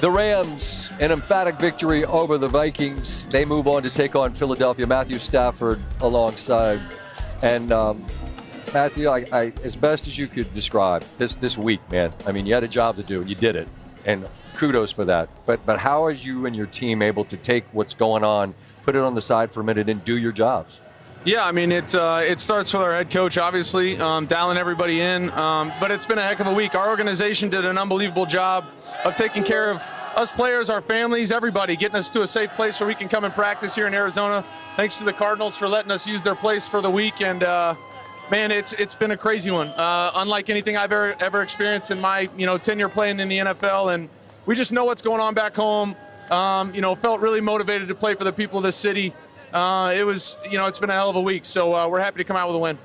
The Rams, an emphatic victory over the Vikings. They move on to take on Philadelphia. Matthew Stafford alongside. And Matthew, I as best as you could describe this week, man. I mean, you had a job to do, and you did it. And kudos for that. But how are you and your team able to take what's going on, put it on the side for a minute, and do your jobs? Yeah, I mean, it starts with our head coach, obviously, dialing everybody in. But it's been a heck of a week. Our organization did an unbelievable job of taking care of us players, our families, everybody, getting us to a safe place where we can come and practice here in Arizona. Thanks to the Cardinals for letting us use their place for the week. And, man, it's been a crazy one, unlike anything I've ever experienced in my tenure playing in the NFL. And we just know what's going on back home. Felt really motivated to play for the people of this city. It's been a hell of a week, so we're happy to come out with a win.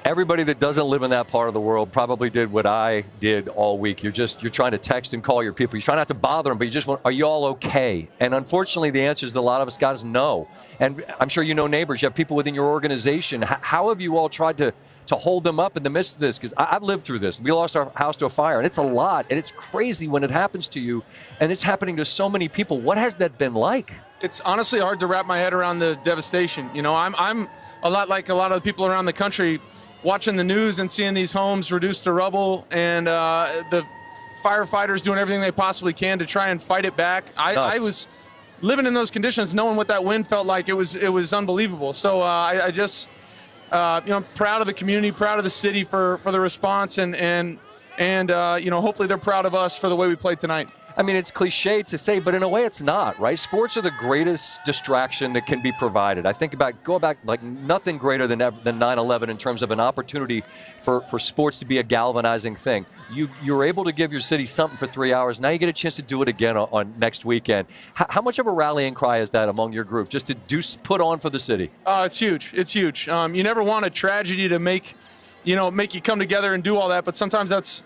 Everybody that doesn't live in that part of the world probably did what I did all week. You're trying to text and call your people. You try not to bother them, but you just want, are you all okay? And unfortunately, the answer is that a lot of us got is no. And I'm sure you know neighbors, you have people within your organization. How have you all tried to hold them up in the midst of this? Because I've lived through this. We lost our house to a fire, and it's a lot, and it's crazy when it happens to you, and it's happening to so many people. What has that been like? It's honestly hard to wrap my head around the devastation. I'm a lot like a lot of the people around the country, watching the news and seeing these homes reduced to rubble, and the firefighters doing everything they possibly can to try and fight it back. I was living in those conditions, knowing what that wind felt like. It was unbelievable. So I just proud of the community, proud of the city for the response, and hopefully they're proud of us for the way we played tonight. I mean, it's cliche to say, but in a way it's not, right? Sports are the greatest distraction that can be provided. I think go back, like nothing greater than 9/11 in terms of an opportunity for sports to be a galvanizing thing. You're able to give your city something for 3 hours. Now you get a chance to do it again on next weekend. How much of a rallying cry is that among your group, just to put on for the city? It's huge. It's huge. You never want a tragedy to make you come together and do all that, but sometimes that's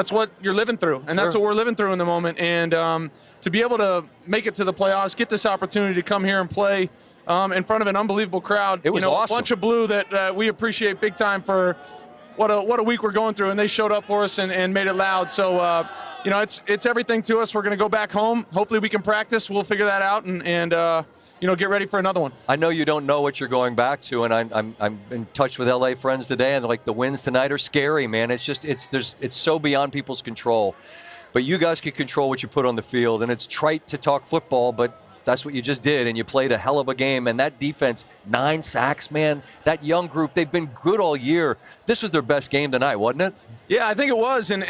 what you're living through, and that's what we're living through in the moment. And to be able to make it to the playoffs, get this opportunity to come here and play in front of an unbelievable crowd. It was awesome. A bunch of blue that we appreciate big time for what a week we're going through, and they showed up for us and made it loud. So it's everything to us. We're going to go back home. Hopefully we can practice. We'll figure that out and get ready for another one. I know you don't know what you're going back to, and I'm in touch with LA friends today, and like the wins tonight are scary, man. It's so beyond people's control. But you guys can control what you put on the field, and it's trite to talk football, but that's what you just did, and you played a hell of a game. And that defense, 9 sacks, man. That young group, they've been good all year. This was their best game tonight, wasn't it? Yeah, I think it was, and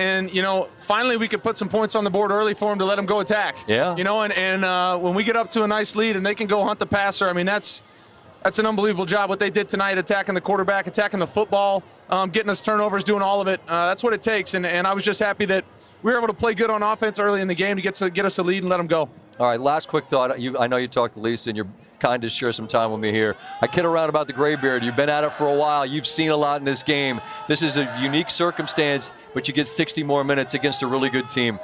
finally we could put some points on the board early for them to let them go attack. Yeah. And when we get up to a nice lead and they can go hunt the passer, I mean that's an unbelievable job what they did tonight, attacking the quarterback, attacking the football, getting us turnovers, doing all of it. That's what it takes, and I was just happy that we were able to play good on offense early in the game to get us a lead and let them go. All right, last quick thought. I know you talked to Lisa, and you're kind to share some time with me here. I kid around about the gray beard. You've been at it for a while. You've seen a lot in this game. This is a unique circumstance, but you get 60 more minutes against a really good team.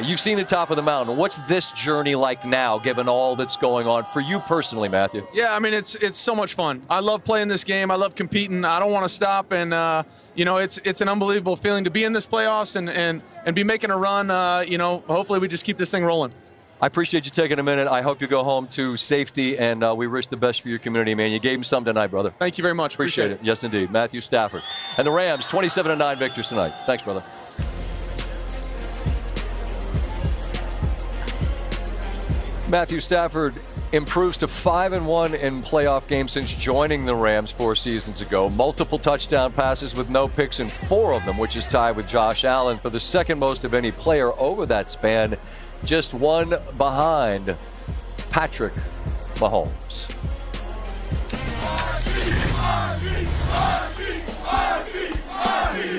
You've seen the top of the mountain. What's this journey like now, given all that's going on for you personally, Matthew? Yeah, I mean, it's so much fun. I love playing this game. I love competing. I don't want to stop, and it's an unbelievable feeling to be in this playoffs and be making a run. Hopefully we just keep this thing rolling. I appreciate you taking a minute. I hope you go home to safety, and we wish the best for your community, man. You gave him something tonight, brother. Thank you very much. Appreciate it. Yes, indeed. Matthew Stafford. And the Rams, 27-9 victors tonight. Thanks, brother. Matthew Stafford improves to 5-1 in playoff games since joining the Rams 4 seasons ago. Multiple touchdown passes with no picks in 4 of them, which is tied with Josh Allen for the second most of any player over that span. Just one behind Patrick Mahomes.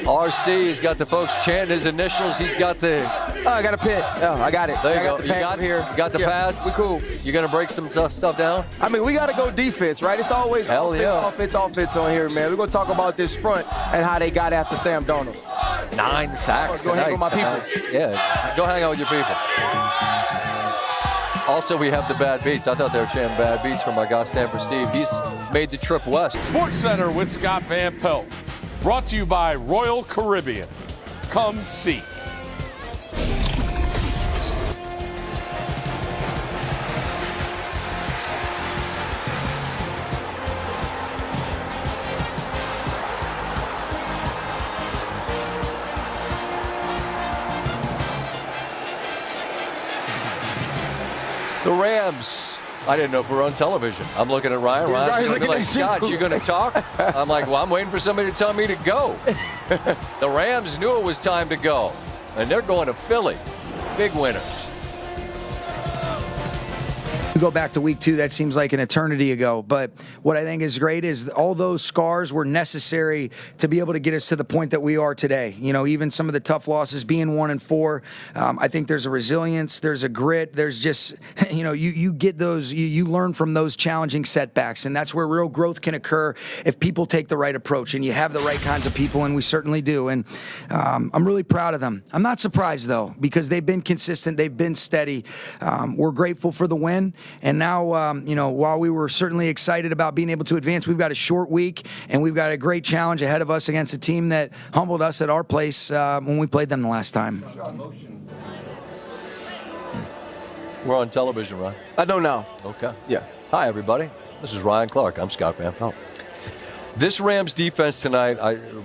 RC's got the folks chanting his initials. He's got the... Oh, I got a pit. Oh, I got it. There you go. You got here. You got the pad? We cool. You going to break some stuff down? I mean, we got to go defense, right? It's always offense on here, man. We're going to talk about this front and how they got after Sam Darnold. 9 sacks. Go hang out with my people. Yeah, go hang out with your people. Also, we have the bad beats. I thought they were chanting bad beats from my guy Stanford Steve. He's made the trip west. Sports Center with Scott Van Pelt. Brought to you by Royal Caribbean. Come see. The Rams. I didn't know if we were on television. I'm looking at Ryan. Ryan's looking like, Scott, you going to talk? I'm like, well, I'm waiting for somebody to tell me to go. The Rams knew it was time to go, and they're going to Philly. Big winners. We go back to week 2, that seems like an eternity ago. But what I think is great is all those scars were necessary to be able to get us to the point that we are today. You know, even some of the tough losses being 1-4, I think there's a resilience, there's a grit, there's just, you know, you get those, you learn from those challenging setbacks. And that's where real growth can occur if people take the right approach and you have the right kinds of people, and we certainly do. And I'm really proud of them. I'm not surprised, though, because they've been consistent, they've been steady. We're grateful for the win. And now, you know, while we were certainly excited about being able to advance, we've got a short week, and we've got a great challenge ahead of us against a team that humbled us at our place when we played them the last time. We're on television, Ryan. I don't know. Okay. Yeah. Hi, everybody. This is Ryan Clark. I'm Scott Van Pelt. This Rams defense tonight,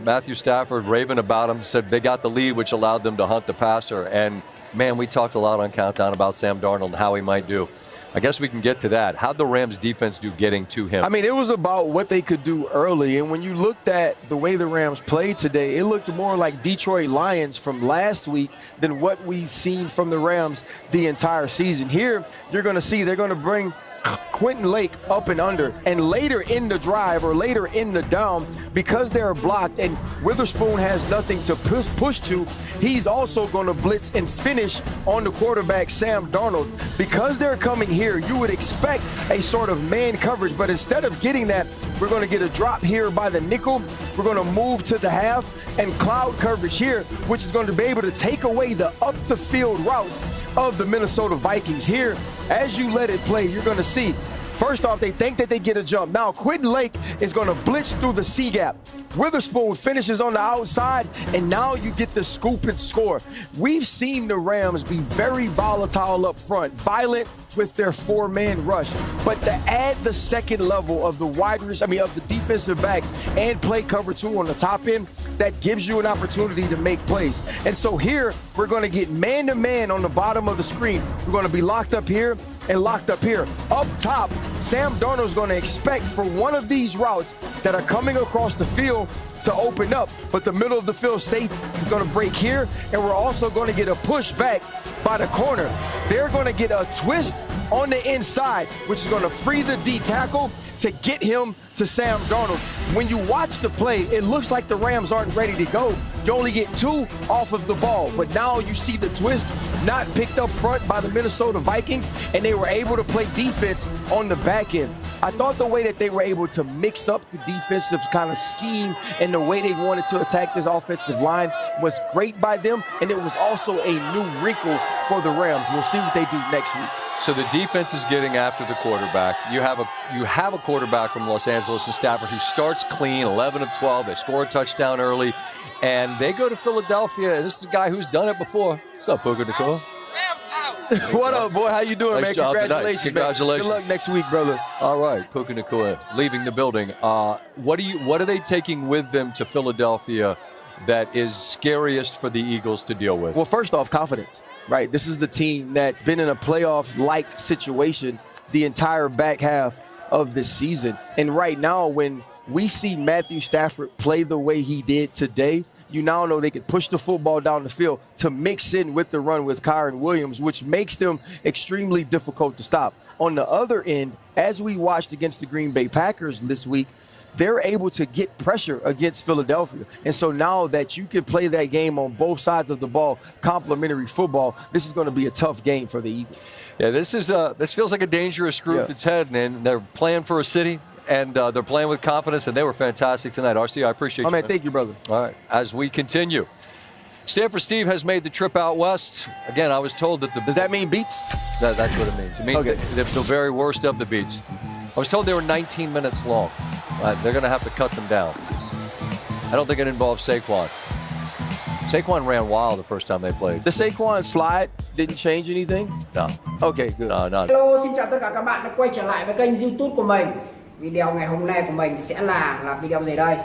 Matthew Stafford raving about them, said they got the lead, which allowed them to hunt the passer. And, man, we talked a lot on Countdown about Sam Darnold and how he might do. I guess we can get to that. How'd the Rams defense do getting to him? I mean, it was about what they could do early. And when you looked at the way the Rams played today, it looked more like Detroit Lions from last week than what we've seen from the Rams the entire season. Here, you're going to see they're going to bring Quentin Lake up and under, and later in the drive or later in the down, because they're blocked and Witherspoon has nothing to push to, he's also going to blitz and finish on the quarterback, Sam Darnold. Because they're coming here, you would expect a sort of man coverage, but instead of getting that, we're going to get a drop here by the nickel. We're going to move to the half and cloud coverage here, which is going to be able to take away the up the field routes of the Minnesota Vikings. Here, as you let it play, you're going to see, first off, they think that they get a jump. Now, Quentin Lake is going to blitz through the C-gap. Witherspoon finishes on the outside, and now you get the scoop and score. We've seen the Rams be very volatile up front, violent with their 4-man rush, but to add the second level of the of the defensive backs and play cover 2 on the top end, that gives you an opportunity to make plays. And so here, we're going to get man-to-man on the bottom of the screen. We're going to be locked up here and locked up here. Up top, Sam Darnold's going to expect for one of these routes that are coming across the field to open up, but the middle of the field safety is going to break here, and we're also going to get a push back by the corner. They're going to get a twist on the inside, which is going to free the D tackle to get him to Sam Darnold. When you watch the play, it looks like the Rams aren't ready to go. You only get 2 off of the ball, but now you see the twist not picked up front by the Minnesota Vikings, and they were able to play defense on the back end. I thought the way that they were able to mix up the defensive kind of scheme and the way they wanted to attack this offensive line was great by them, and it was also a new wrinkle for the Rams. We'll see what they do next week. So the defense is getting after the quarterback. You have a quarterback from Los Angeles and Stafford who starts clean, 11 of 12. They score a touchdown early, and they go to Philadelphia. This is a guy who's done it before. What's up, Puka Nacua? What up, boy? How you doing, nice man? Job Congratulations, tonight. Congratulations. Man. Good luck next week, brother. All right, Puka Nacua leaving the building. What are they taking with them to Philadelphia that is scariest for the Eagles to deal with? Well, first off, confidence, right? This is the team that's been in a playoff-like situation the entire back half of this season. And right now, when we see Matthew Stafford play the way he did today, you now know they can push the football down the field to mix in with the run with Kyren Williams, which makes them extremely difficult to stop. On the other end, as we watched against the Green Bay Packers this week, they're able to get pressure against Philadelphia. And so now that you can play that game on both sides of the ball, complementary football, this is going to be a tough game for the Eagles. Yeah, this feels like a dangerous group that's heading in. They're playing for a city, and they're playing with confidence, and they were fantastic tonight. RC, I appreciate you. Man, thank you, brother. All right, as we continue. Stanford Steve has made the trip out west. Again, I was told that Does that mean beats? That's what it means. It means the very worst of the beats. I was told they were 19 minutes long. They're going to have to cut them down. I don't think it involves Saquon. Saquon ran wild the first time they played. The Saquon slide didn't change anything? No. Okay, good. No. Hello, xin chào tất cả các bạn đã quay trở lại với kênh YouTube của mình. Video ngày hôm nay của mình sẽ là video gì đây?